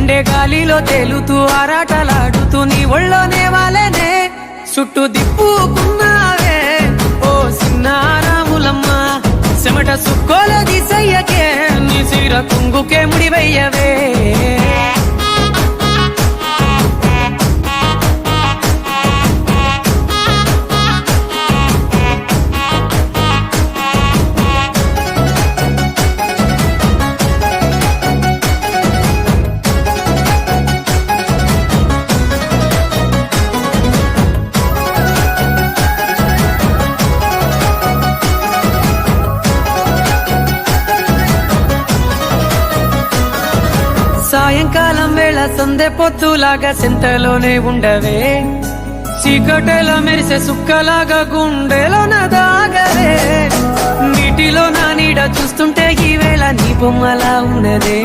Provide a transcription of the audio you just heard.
గుండె గాలిలో తేలుతూ ఆరాటలాడుతూ నీ ఒళ్ళోనే వాలేనే చుట్టూ దిప్పుకున్నావే ఓ సిన్నారాములమ్మ చెమట సుక్కోల దిశయ్యకే నీ సిర కుంగుకే ముడివయ్యవే సాయంకాలం వేళ సందె పొత్తులాగా సింతలోనే ఉండవే చీకటిలో మెరిసే సుక్కలాగా గుండెలోన దాగవే నీటిలో నా నీడ చూస్తుంటే ఈ వేళ నీ బొమ్మలా ఉన్నదే